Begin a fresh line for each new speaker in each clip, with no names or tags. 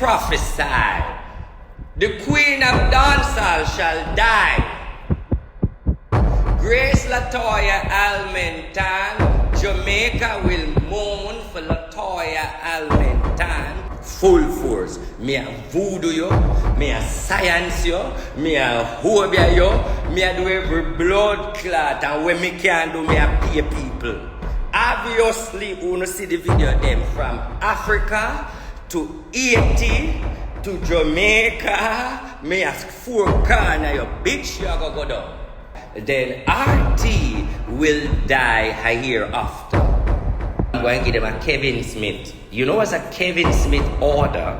prophesied. The queen of dancehall shall die. Grace Latoya Almentan, Jamaica will mourn for Latoya Almentan. Full force. Me a voodoo yo, me a science yo, me a hobia yo, me a do every blood clot, and when me can do, me a pay people. Obviously, you wanna see the video them from Africa to Haiti to Jamaica. Me ask 4 corner your bitch, you go go down. Then RT will die hereafter. I'm going to give them a Kevin Smith. You know what's a Kevin Smith order?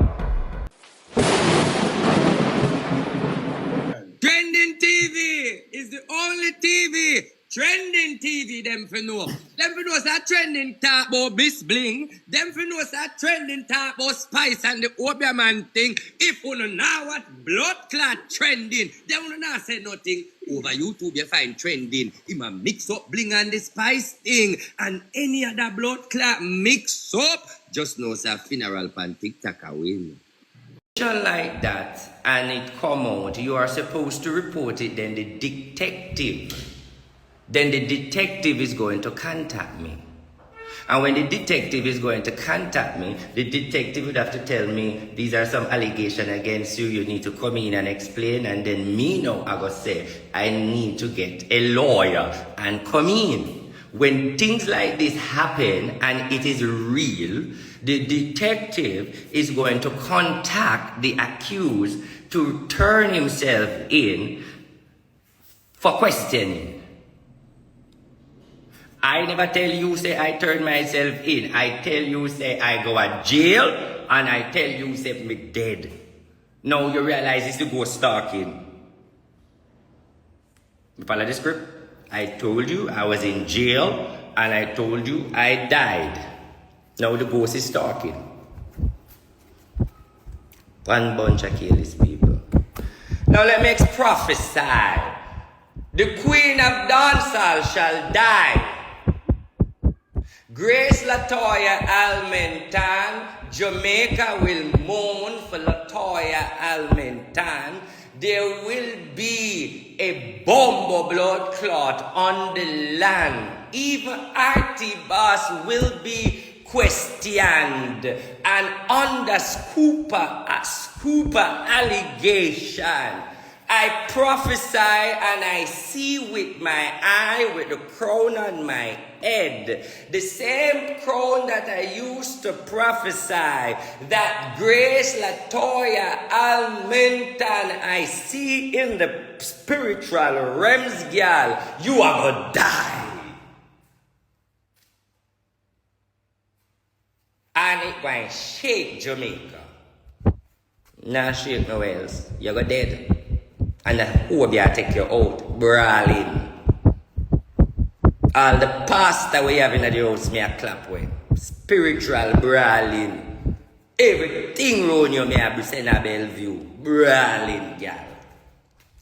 Trending TV is the only TV. Trending TV, them for know. Them for know that trending talk about Miss Bling. Them for know that trending talk about Spice and the Obia Man thing. If you don't know what blood clot trending, them will not say nothing. Over YouTube you find trending. He might mix up Bling and the Spice thing. And any other blood clot mix up, just know it's a funeral pan TikTok away. Like that, and it come out, you are supposed to report it, then the detective is going to contact me. And when the detective is going to contact me, the detective would have to tell me, these are some allegations against you, you need to come in and explain, and then me now I go say, I need to get a lawyer and come in. When things like this happen and it is real, the detective is going to contact the accused to turn himself in for questioning. I never tell you, say, I turn myself in. I tell you, say, I go to jail, and I tell you, say, me dead. Now you realize it's the ghost stalking. You follow the script? I told you I was in jail, and I told you I died. Now the ghost is stalking. One bunch of careless people. Now let me prophesy. The queen of dancehall shall die. Grace Latoya Almentan, Jamaica will mourn for Latoya Almentan. There will be a bomb blood clot on the land. Even Rtboss will be questioned and under scooper allegation. I prophesy and I see with my eye, with the crown on my head, the same crown that I used to prophesy, that Grace Latoya Almentan I see in the spiritual realms, girl, you are gonna die. And it going to shake Jamaica. Nah, shake nowhere else. You go dead. And the Obia take you out, brawling. All the pastor we have in the house, me a clap with. Spiritual brawling. Everything round you, me a send a Bellevue. Brawling, girl.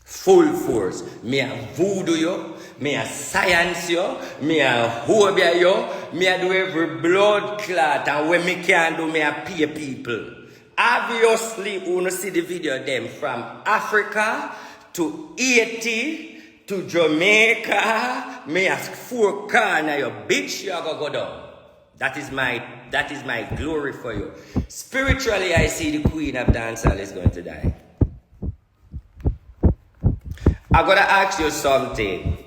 Full force. Me a voodoo you. Me a science you. Me a hobia you. Me a do every blood clot. And when me can do, me a pay people. Obviously, you wanna see the video them from Africa to Haiti to Jamaica. Me ask 4 corner your bitch, you go down. That is my glory for you. Spiritually, I see the queen of dancehall is going to die. I gotta ask you something.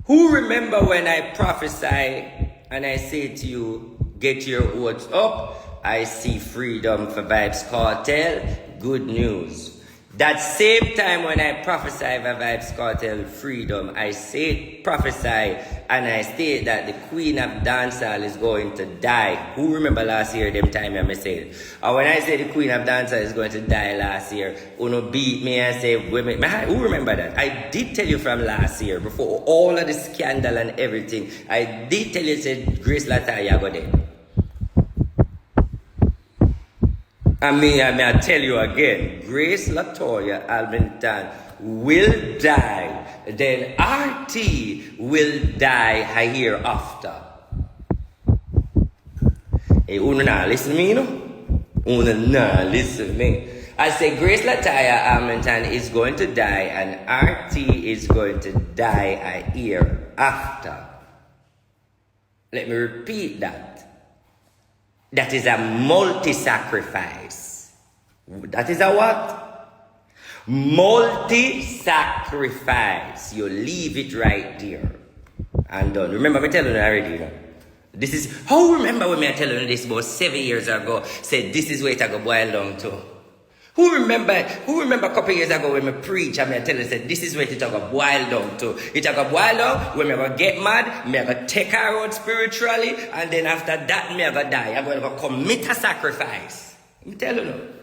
Who remember when I prophesy and I say to you, get your votes up? I see freedom for Vybz Kartel. Good news. That same time when I prophesy for Vybz Kartel freedom, I say prophesy and I state that the queen of dancehall is going to die. Who remember last year them time I said? Or when I say the queen of dancehall is going to die last year, Uno beat me and say women. Who remember that? I did tell you from last year, before all of the scandal and everything. I did tell you said Grace Latoya go dead. I mean, I tell you again, Grace Latoya Almentan will die. Then RT will die hereafter. Hey, uno na listen to me, no? Nah, listen me. I say Grace Lataya Almentan is going to die and RT is going to die a year after. Let me repeat that. That is a multi-sacrifice. That is a what? Multi-sacrifice. You leave it right there. And done. Remember me telling you already, you know. This is, how remember when I telling you this about 7 years ago, said this is where it I go boil down to. Who remember a couple years ago when I preach and I tell you, said this is where it I go boil down to. It I go boil down when I go get mad, me I go take her out spiritually, and then after that me I go die. I'm going to commit a sacrifice. I'm telling you.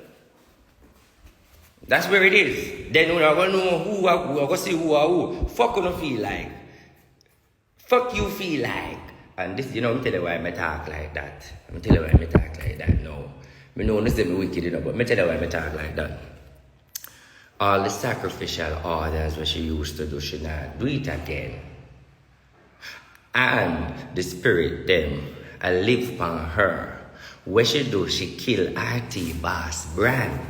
That's where it is. Then we're going to know who are who, we're going to see who are who. Fuck you feel like. Fuck you feel like. And this, you know, I'm telling you why I talk like that. I'm telling you why I talk like that. No. I know this is wicked, you know, but I'm telling you why I talk like that. All the sacrificial orders what she used to do, she not do it again. And the spirit them, I live upon her. What she do, she kill Rtboss brand.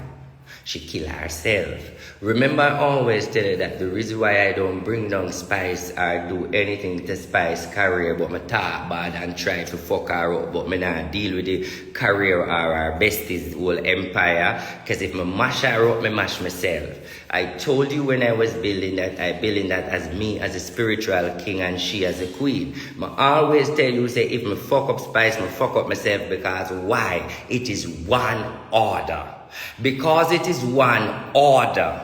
She kill herself. Remember, I always tell you that the reason why I don't bring down Spice or do anything to Spice career, but me talk bad and try to fuck her up, but me not deal with the career or her besties whole empire. Because if me mash her up, me mash myself. I told you when I was building that, I building that as me as a spiritual king and she as a queen. I always tell you, say, if me fuck up Spice, me fuck up myself, because why? It is one order. Because it is one order.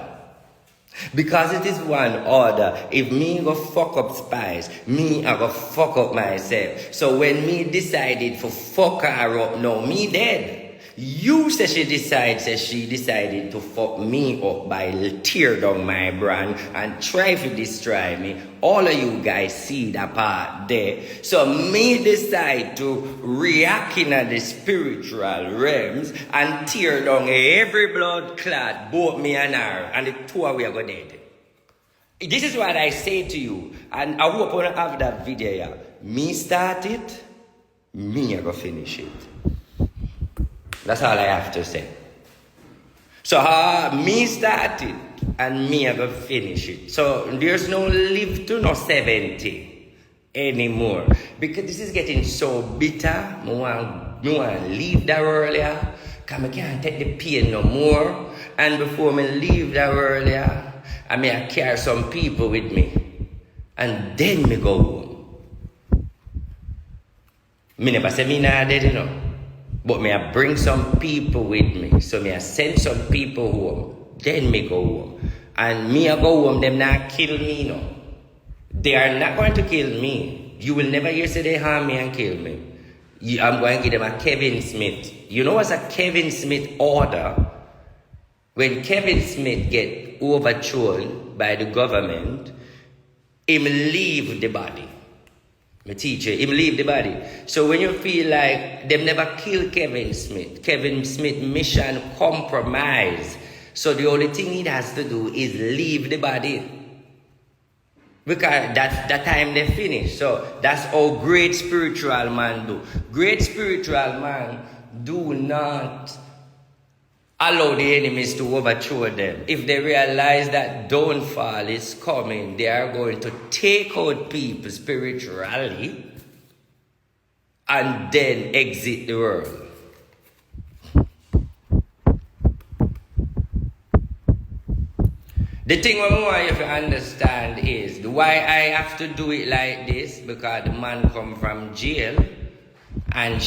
Because it is one order. If me go fuck up Spice, me I go fuck up myself. So when me decided to fuck her up, no, me dead. You say she decided to fuck me up by tear down my brand and try to destroy me. All of you guys see that part there. So me decide to react in the spiritual realms and tear down every blood clot, both me and her, and the two of we are going dead. This is what I say to you, and I hope I have that video here. Me start it, me I go finish it. That's all I have to say. So me start it and me I go finish it. So there's no live to no 70 anymore. Because this is getting so bitter. I want to leave that earlier. Because I can't take the pain no more. And before me leave that earlier, I may carry some people with me. And then me go home. Me never say me not dead, you know. But may I bring some people with me. So may I send some people home. Then me go home. And me I go home, them not kill me, no. They are not going to kill me. You will never hear say they harm me and kill me. I'm going to give them a Kevin Smith. You know what's a Kevin Smith order? When Kevin Smith get overthrown by the government, him leave the body. My teacher, him leave the body. So when you feel like them never kill Kevin Smith mission compromise. So the only thing he has to do is leave the body. Because that's the time they finish. So that's how great spiritual man do. Great spiritual man do not allow the enemies to overthrow them. If they realize that downfall is coming, they are going to take out people spiritually and then exit the world. The thing what I want you to understand is why I have to do it like this, because the man come from jail and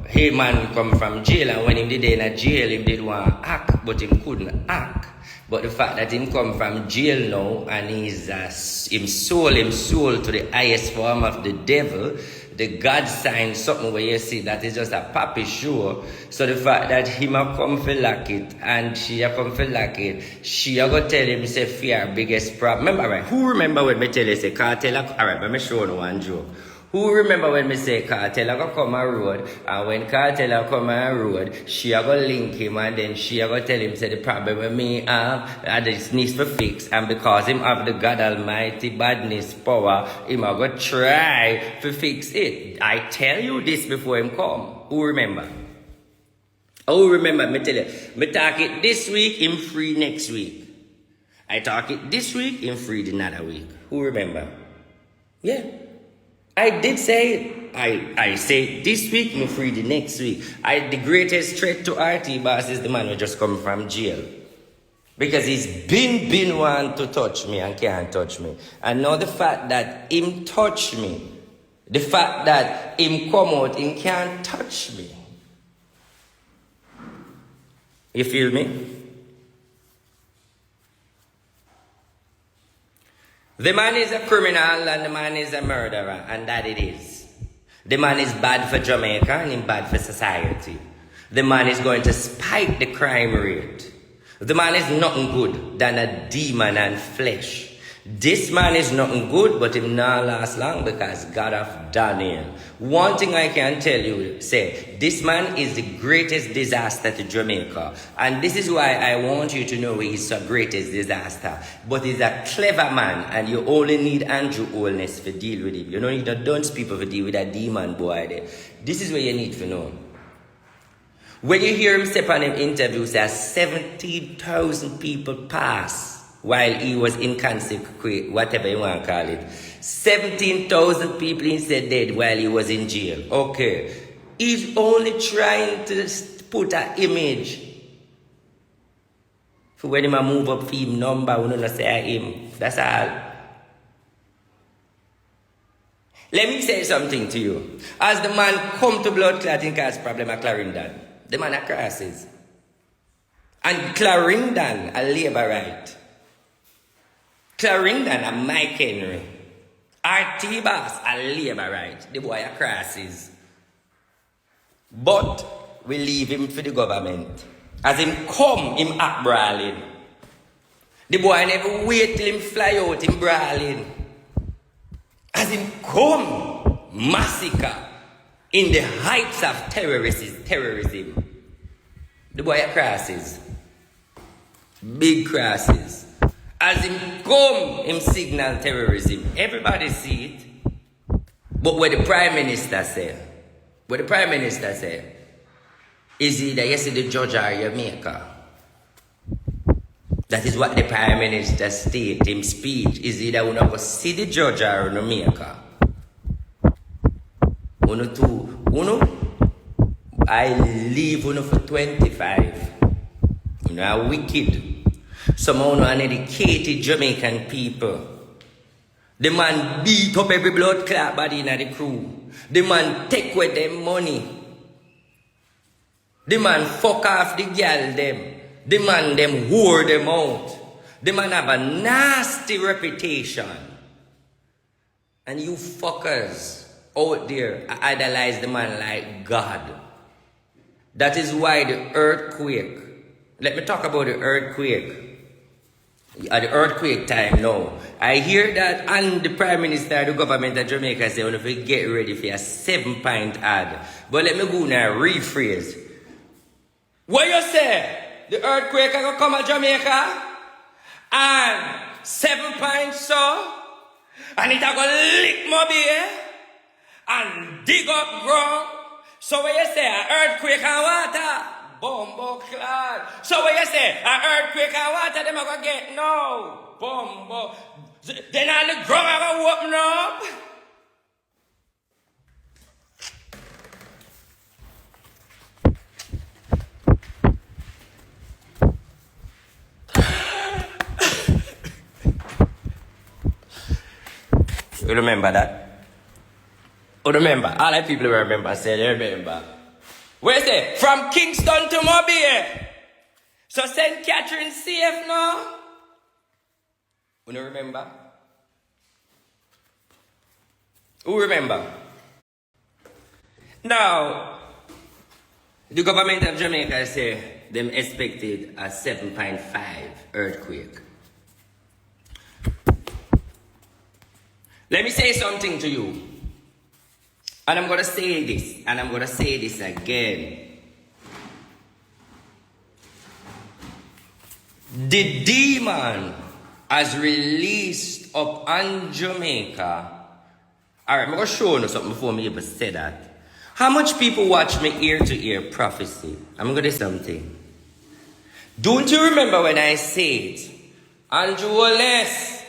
hey man come from jail, and when him did in a jail, him did want to act, but him couldn't act. But the fact that him come from jail now and he's him sold to the highest form of the devil, the God sign something where you see that is just a puppy show. So the fact that him a come for lock it and she a come for lock it, she a go tell him say fear biggest problem. Remember right? Who remember when me tell you say cartel? Alright, let me show you one joke. Who remember when me say cartel a go come a road, and when cartel a come a road, she a go link him and then she a go tell him say the problem with me have this needs to fix, and because him have the God Almighty badness power, him a go try to fix it. I tell you this before him come. Who remember? Oh, remember, me tell you, me talk it this week, him free next week. I talk it this week, him free the another week. Who remember? Yeah. I did say it. I say this week, him free the next week. The greatest threat to Rtboss is the man who just come from jail. Because he's been one to touch me and can't touch me. And now the fact that him touch me, the fact that him come out, him can't touch me. You feel me? The man is a criminal and the man is a murderer, and that it is. The man is bad for Jamaica and he's bad for society. The man is going to spike the crime rate. The man is nothing good than a demon and flesh. This man is nothing good, but him not last long because God of Daniel. One thing I can tell you, say, this man is the greatest disaster to Jamaica. And this is why I want you to know he's the greatest disaster. But he's a clever man, and you only need Andrew Holness to deal with him. You don't need the dunce people to deal with that demon boy there. This is what you need to know. When you hear him step on him interviews, that 17,000 people pass while he was inconsequent, whatever you want to call it. 17,000 people instead dead while he was in jail. Okay. He's only trying to put an image for when he move up for him number, we don't say him. That's all. Let me say something to you. As the man come to blood clotting cause problem at Clarendon, the man are crosses. And Clarendon a labor right. Clarendon a Mike Henry. Rtboss a labor right. The boy a crosses. But we leave him for the government. As him come, him act brawling. The boy never wait till him fly out, him brawling. As him come, massacre in the heights of terrorism. The boy crosses. Big crosses. As him come, him signal terrorism. Everybody see it. But what the Prime Minister say? What the Prime Minister say? Is either you see the judge or your maker. That is what the Prime Minister state in speech. Is either we not go see the judge or the maker. I leave uno for 25. You know, wicked. Some uneducated Jamaican people. The man beat up every blood clot body in the crew. The man take away them money. The man fuck off the girl them. The man them whore them out. The man have a nasty reputation. And you fuckers out there idolize the man like God. That is why the earthquake. Let me talk about the earthquake. At the earthquake time now, I hear that and the Prime Minister, the government of Jamaica say, if we get ready for a 7-point ad. But let me go now, rephrase. What you say? The earthquake gonna come at Jamaica? And 7 points so? And it gonna lick my beer? And dig up ground? So what you say? An earthquake and water? Bumbo clad. So what you say? An earthquake and water them gonna get? No. Bumbo. Then all the ground gonna open up? You remember that? Oh, remember? All the people remember. Say they remember. Where say? From Kingston to Mobile. So St. Catherine safe now? You don't remember? Who remember? Now, the government of Jamaica say them expected a 7.5 earthquake. Let me say something to you. And I'm going to say this. And I'm going to say this again. The demon has released up on Jamaica. Alright, I'm going to show you something before me even say that. How much people watch me ear to ear prophecy? I'm going to say something. Don't you remember when I said, Andrew Wallace,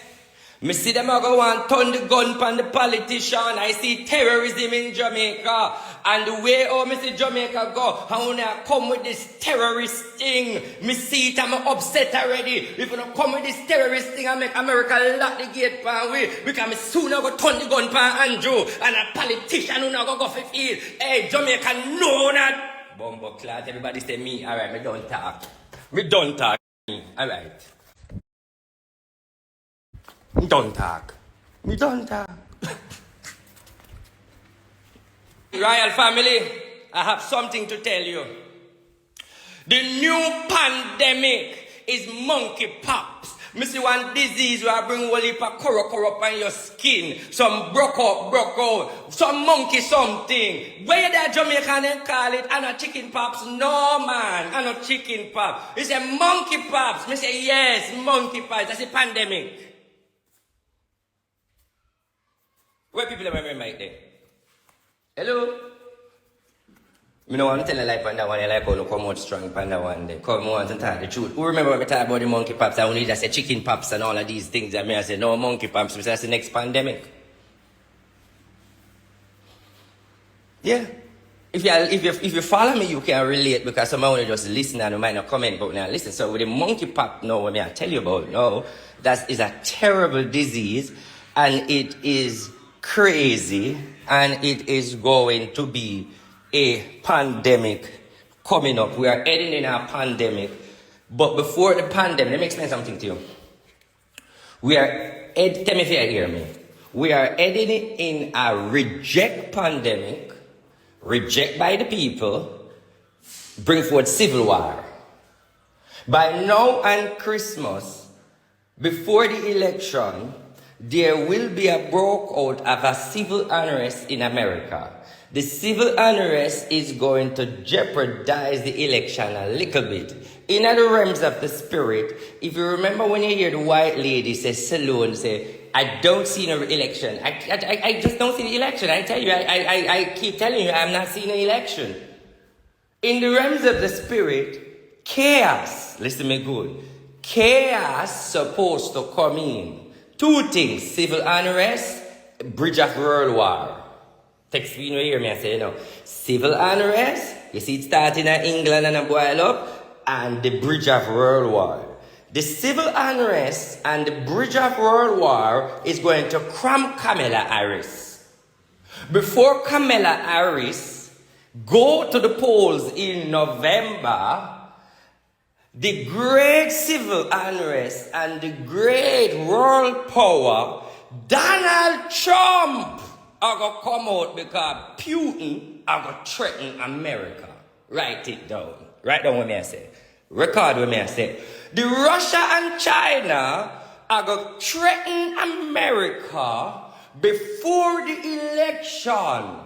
me see them a go and turn the gun pan the politician. I see terrorism in Jamaica. And the way how me see Jamaica go, how when I come with this terrorist thing, me see it, I'm upset already. If you don't come with this terrorist thing, I make America lock the gate pan way. Because me soon I go turn the gun pan Andrew. And a politician who not go for field. Hey, Jamaica know that. Bumbo clat, everybody say me. Alright, me don't talk. Me don't talk. Alright. Me don't talk. Me don't talk. Royal family, I have something to tell you. The new pandemic is monkeypox. Me see one disease where bring whole heap of curl up on your skin. Some broke out. Some monkey something. Where that Jamaican they call it? I know chicken pox. No man, I know chicken pox. It's a monkeypox. Me say yes, monkeypox. That's a pandemic. Where people are remember right there? Hello? Me no want to tell a lie on that one, I like how you come out strong on that one day. Come on and tell the truth. Who remember when we talk about the monkey pops? I only just say chicken pops and all of these things. And I say no monkey pops, that's the next pandemic. Yeah. If you follow me, you can relate because some only just listen and you might not comment, but now listen. So with the monkey pop now, what I tell you about now, that is a terrible disease and it is crazy and it is going to be a pandemic coming up. We are heading in a pandemic. But before the pandemic, let me explain something to you. Tell me if you hear me. We are heading in a reject pandemic, reject by the people, bring forth civil war. By now and Christmas, before the election, there will be a breakout of a civil unrest in America. The civil unrest is going to jeopardize the election a little bit. In the realms of the spirit, if you remember when you hear the white lady say, Salone, say, I don't see no election. I just don't see the election. I tell you, I keep telling you, I'm not seeing an election. In the realms of the spirit, chaos, listen to me good, chaos supposed to come in. Two things, civil unrest, bridge of world war. Text me, you hear me, I say, civil unrest, you see it starting in England and boil up, and the bridge of world war. The civil unrest and the bridge of world war is going to cramp Kamala Harris. Before Kamala Harris go to the polls in November, the great civil unrest and the great world power, Donald Trump, are going to come out because Putin are going to threaten America. Write it down. Write down what I say. Record what I say. The Russia and China are going to threaten America before the election.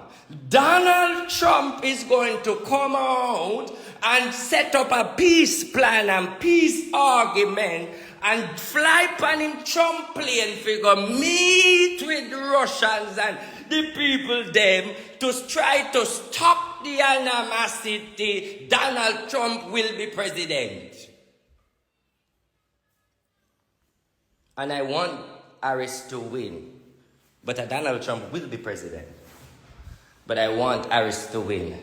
Donald Trump is going to come out and set up a peace plan and peace argument and fly upon him Trump plane figure, meet with the Russians and the people them to try to stop the animosity. Donald Trump will be president. And I want Harris to win. But Donald Trump will be president. But I want Harris to win.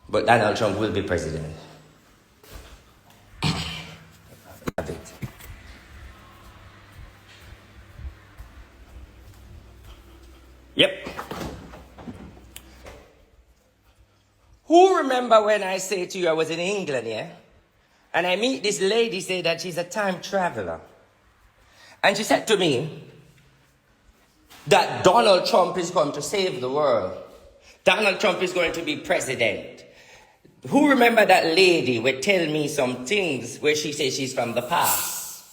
But Donald Trump will be president. Yep. Who remember when I say to you I was in England, yeah? And I meet this lady, say that she's a time traveler. And she said to me that Donald Trump is going to save the world. Donald Trump is going to be president. Who remember that lady would tell me some things where she says she's from the past?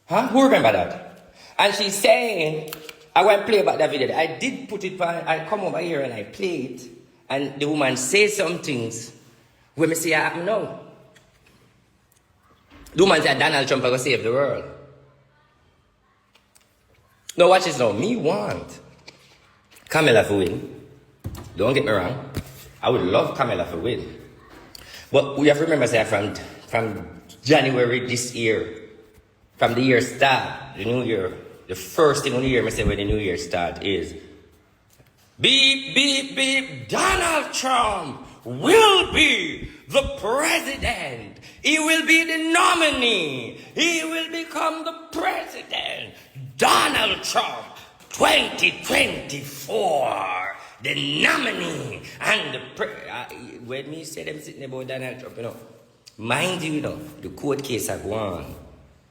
Huh? Who remember that? And she's saying, I went play about that video. I did put it on, I come over here and I play it. And the woman says some things where me say I happen now. The woman said Donald Trump will save the world. Now watch this now. Me want Kamala to win. Don't get me wrong. I would love Kamala to win. But we have to remember, say, from January this year, from the year start, the new year, the first thing on the year, I say when the new year start is, beep, beep, beep, Donald Trump will be the president. He will be the nominee. He will become the president. Donald Trump, 2024, the nominee and the when me say them sitting about Donald Trump, mind you, the court case are going,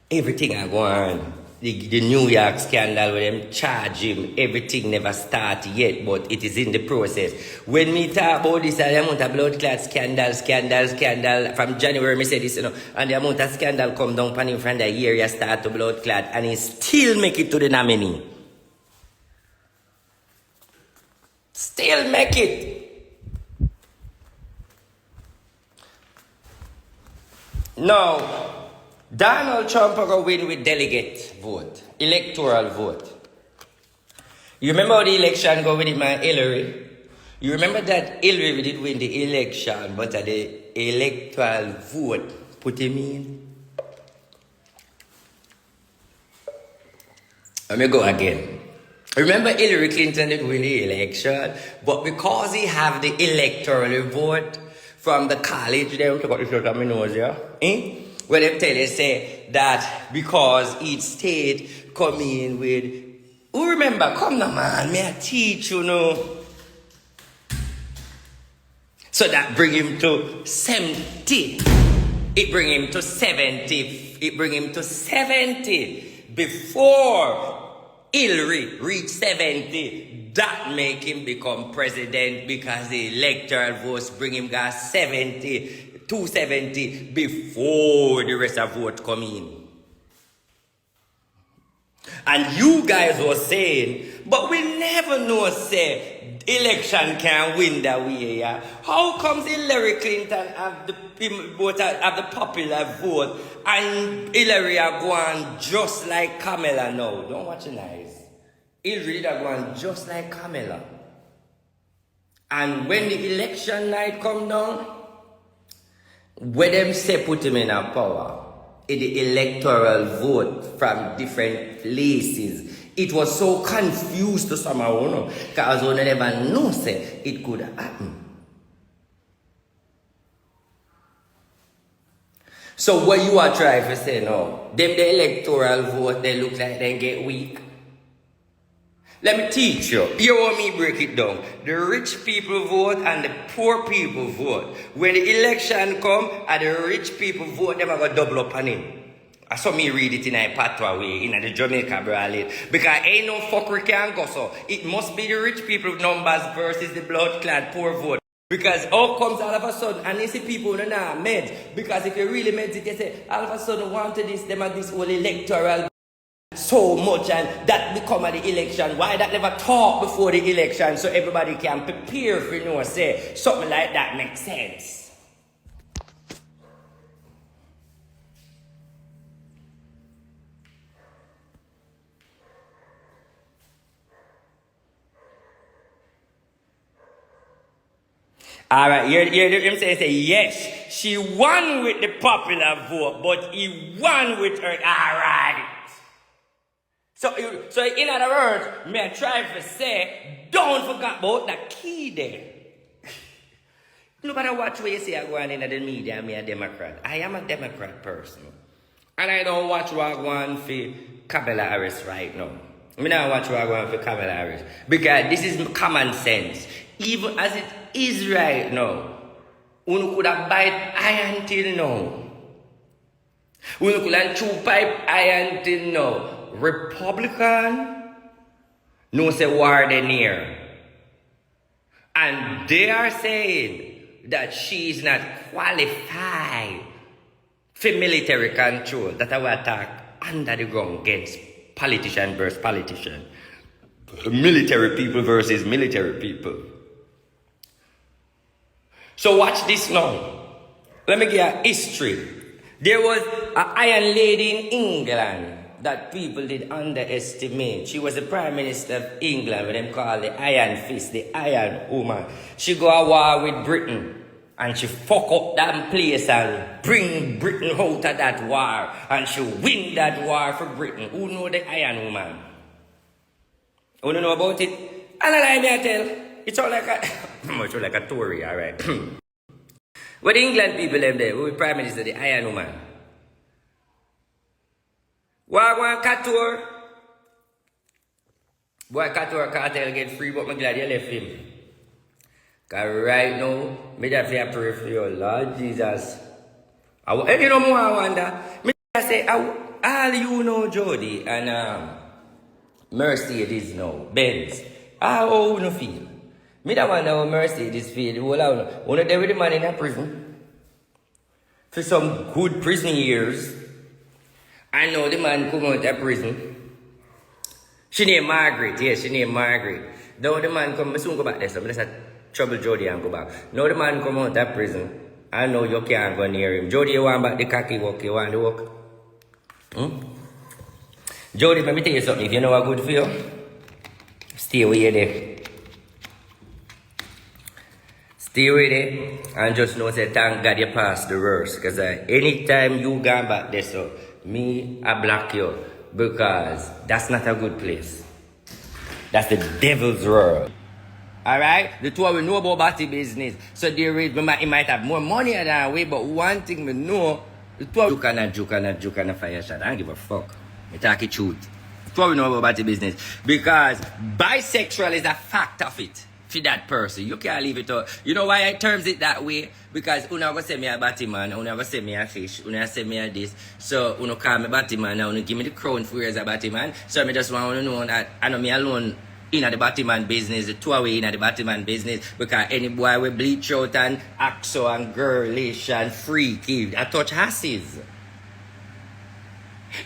everything are going. The New York scandal where them charge him, everything never start yet, but it is in the process. When me talk about this, the amount of blood clot scandal, from January, me say this, and the amount of scandal come down on him from the year you start to blood clot, and he still make it to the nominee. Still make it. No. Donald Trump will win with delegate vote, electoral vote. You remember how the election go with my Hillary? You remember that Hillary did win the election, but the electoral vote put him in? Let me go again. Remember Hillary Clinton did win the election, but because he have the electoral vote from the college, they got this out of my nose, yeah? Where they tell you, say, that because each state come in with, who remember, come now man, may I teach you, So that bring him to 70. It bring him to 70. It bring him to 70. Before Hillary reached 70, that make him become president because the electoral votes bring him got 70. 270 before the rest of vote come in. And you guys were saying, but we never know, say, election can win that way, yeah? How comes Hillary Clinton have the popular vote and Hillary are going just like Kamala now? Don't watch your eyes. Hillary are going just like Kamala. And when the election night come down, when them say put him in a power, in the electoral vote from different places, it was so confused to some of because we never know say it could happen. So what you are trying to say now, them the electoral vote, they look like they get weak. Let me teach you. You want me break it down. The rich people vote and the poor people vote. When the election come and the rich people vote, them are going to double up on him. I saw me read it in a patois way, in the Jamaica brawling. Because ain't no fuckery can go so. It must be the rich people numbers versus the blood-clad poor vote. Because all comes all of a sudden, and you see people who are not meds. Because if you really meds it, you say, all of a sudden wanted this, them are this whole electoral so much, and that become at the election. Why that never talk before the election so everybody can prepare for say something like that makes sense. Alright, you hear him say, yes, she won with the popular vote, but he won with her. Alright. So in other words, me I try to say, don't forget about the key there. Nobody watch what you say I go on in the media, me a Democrat. I am a Democrat person. And I don't watch what I go on for Kamala Harris right now. I don't watch what I go on for Kamala Harris. Because this is common sense. Even as it is right now, you could have bite iron till now. You could have chew pipe iron till now. Republican, no say war they near. And they are saying that she is not qualified for military control. That I will attack under the ground against politician versus politician. Military people versus military people. So watch this now. Let me give you a history. There was an iron lady in England that people did underestimate. She was the Prime Minister of England, what them call the Iron Fist, the Iron Woman. She go a war with Britain. And she fuck up that place and bring Britain out of that war. And she win that war for Britain. Who know the Iron Woman? Who don't know about it? And I may tell. It's all like a Tory, alright. What the England people them there? Who the Prime Minister, the Iron Woman? Why one Couture? Boy, Couture cartel get free, but I'm glad you left him. Because right now, me just pray for you, Lord Jesus. And you know more I wonder? Me just say, all you know, Jody, and Mercedes now, Benz. How you feel? Me don't wonder how Mercedes feel. One of them with the man in a prison. For some good prison years. I know the man come out of prison. She named Margaret. Yes, she named Margaret. Now the man come, I soon go back there. So I'm just trouble Jody and go back. Now the man come out of prison. I know you can't go near him. Jody, you want back the cocky walk? You want the walk? Jody, let me tell you something. If you know what good for you, stay away there. Stay away there. And just know, say, thank God you passed the worst. Because anytime you go back there, so me, I block you. Because that's not a good place. That's the devil's world. Alright? The two of we know about body business. So there is, he might have more money than we, but one thing we know, the two of you cannot fire shot. I don't give a fuck. I talk the truth. The two of we know about body business. Because bisexual is a fact of it. For that person. You can't leave it out. You know why I terms it that way? Because you never say me a Batman, you never say me a fish, you never say me a this. So you call me Batman now, you give me the crown for years as a Batman. So I just want to know that I know me alone in the Batman business, the two away in the Batman business, because any boy will bleach out and act so and girlish and freaky. I touch asses.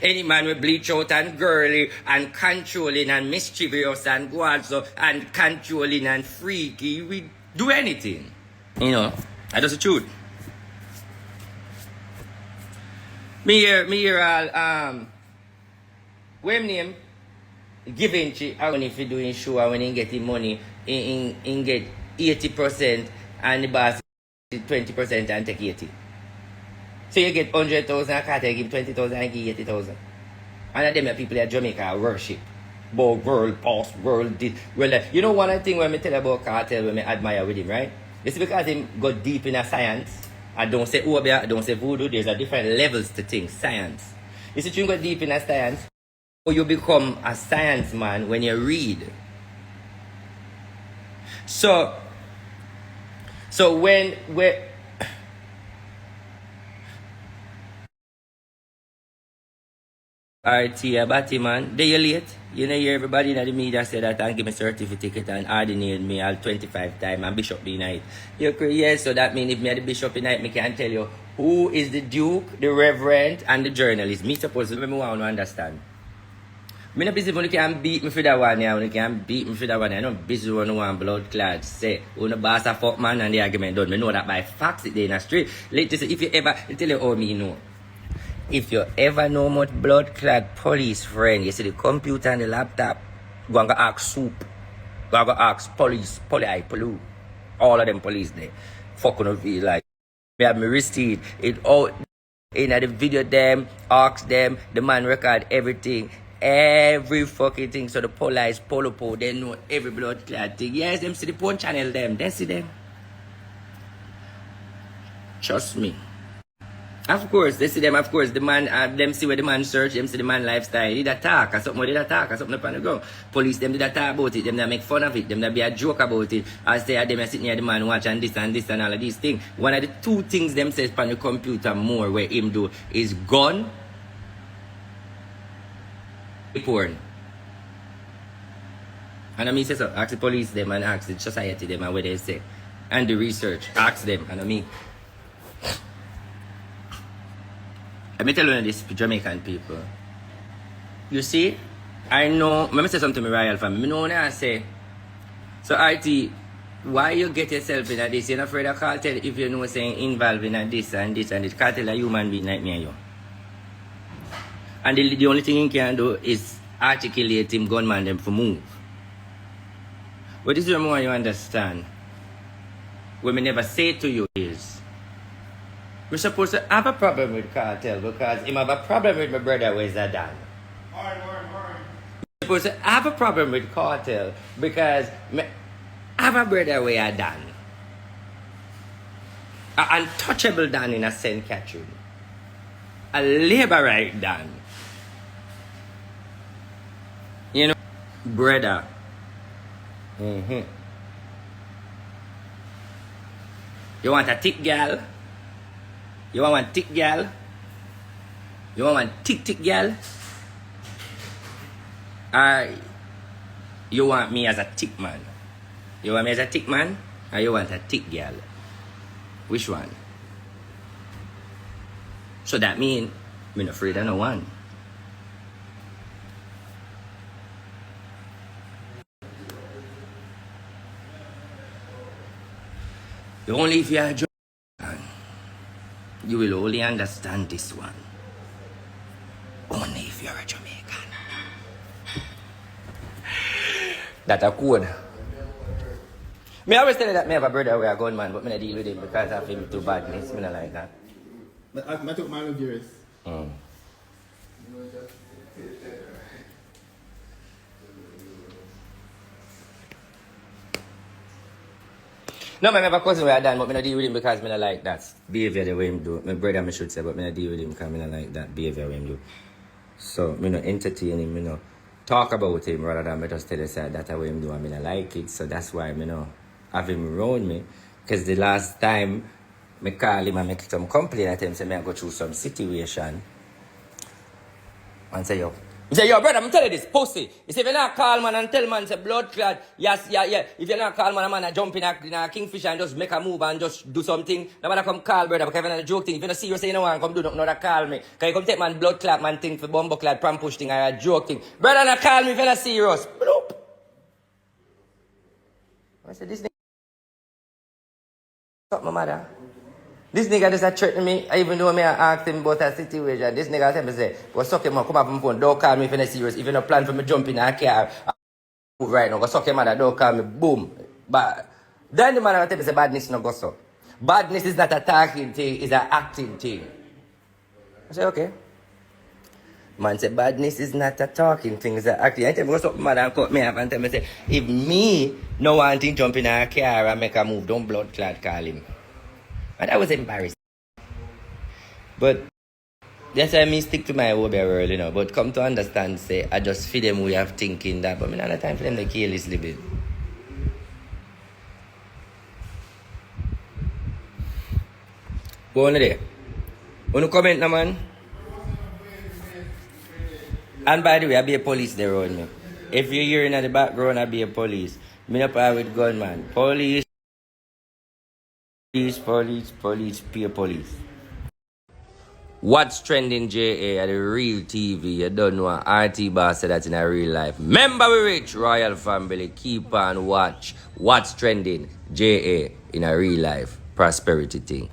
Any man will bleach out and girly and controlling and mischievous and go also and controlling and freaky. We do anything. You know, that's the truth. Me here all what name? Giving when if you doing show and when he getting money, he get 80% and the boss 20% and take 80. So you get 100,000, I can't give 20,000 and give 80,000. And them people at Jamaica worship. But world boss, world did. Well, you know one thing when I tell about cartel when I admire with him, right? It's because he got deep in a science. I don't say Obia, I don't say voodoo. There's a different levels to things. Science. You see, you go deep in a science, or you become a science man when you read. So when RT a Batman, they you late. You know, hear everybody in the media say that and give me certificate and ordinate me all 25 times and bishop the night. You yes, so that means if me the bishop the night, me can tell you who is the duke, the reverend, and the journalist. Me suppose me want to understand. Me not busy when you can beat me for that one, yeah. When you can beat me for that one, I don't busy when you want blood clad. Say, when the boss a fuck man and the argument done. Me know that by facts it in a street. Let's say if you ever tell you how me know. If you ever know much blood-clad police friend, you see the computer and the laptop, go and go ask soup. Go and go ask police, polu. All of them police there. Fucking of it, like. Me have me receipt. It out in the video them, ask them, the man record everything. Every fucking thing. So the police, polo, they know every blood-clad thing. Yes, them see the porn channel them. They see them. Trust me. Of course, they see them, of course, the man, them see where the man search, them see the man lifestyle, they attack, or something, they attack, or something upon the ground. Police, them did attack about it, them that make fun of it, them that be a joke about it, as they are them sitting here, the man watch and this and all of these things. One of the two things them says on the computer more where him do is gun, porn. And I mean, say so, ask the police them and ask the society them and what they say. And the research, ask them, and I mean, let me tell you this, Jamaican people. You see, I know, let me say something to my royal family. I know when I say, so RT, why you get yourself in this? You're not afraid of cartel if you know saying involved in this and this and this. Cartel a human being like me and you. And the only thing he can do is articulate him gunman them for move. But this is what more you understand. What me never say to you is, we're supposed to have a problem with cartel because him have a problem with my brother where's that done. We're supposed to have a problem with cartel because me have a brother where I done. An untouchable done in a St. Catherine. A laborite done. You know, brother. Mm-hmm. You want a thick gal? You want one thick gal? You want one thick gal? Or you want me as a thick man? You want me as a thick man? Or you want a thick gal? Which one? So that means I'm not afraid of no one. Only if you are Jamaican, you will only understand this one. Only if you're a Jamaican. That's a code. Me always tell you that me have a brother who a gunman, but me not deal with him because of him too badness. Me not like that.
But I took my luxurious.
No, I have a cousin where I done, but I don't deal with him because I don't like that behavior the way him do. My brother, I should say, but I don't deal with him because I don't like that behavior him do. So, I don't entertain him, I don't talk about him rather than I just tell you that that's the way him do and I don't like it. So that's why I don't have him around me. Because the last time I call him and make some complaint at him, say I go through some situation. And say, yo. He say, yo, brother, I'm telling you this, pussy. He say, if you're not call man and tell man, say, blood clot, yes, yeah. If you're not call man, a man jump in a kingfisher and just make a move and just do something, no matter come call, brother, because if you're not a joke thing, if you're not serious, you know one, come do nothing, no, call me. Because you come take man blood clot, man thing for bumbo clot, pram push thing, or a joke thing. Brother, not call me if you're not serious. Bloop. I said, this nigga, fuck my mother. This nigga just threaten me, even though I asked him about a situation. This nigga tell me, say, go suck him up, come up on my phone, don't call me if you're not serious. If you're not plan for me jump in a car, move right now, go suck him out, don't call me, boom. But then the man tell me, say, badness no go so. Badness is not a talking thing, it's an acting thing. I say, okay. Man say, badness is not a talking thing, it's an acting. I tell me, go suck my and cut me up and tell me, say, if me no want to jump in a car and make a move, don't blood clot call him. And I was embarrassed. But that's why I stick to my own world, you know. But come to understand, say, I just feed them way of thinking that. But I don't have time for them to kill this little bit. Go on there. Want to comment now, man? And by the way, I be a police there around me. If you're hearing in the background, I be a police. Me not play with gunman. Police. Police, pure police. What's trending, JA, at the real TV? You don't know what Rtboss said that in a real life. Remember we rich, royal family. Keep on watch. What's trending, JA, in a real life prosperity thing.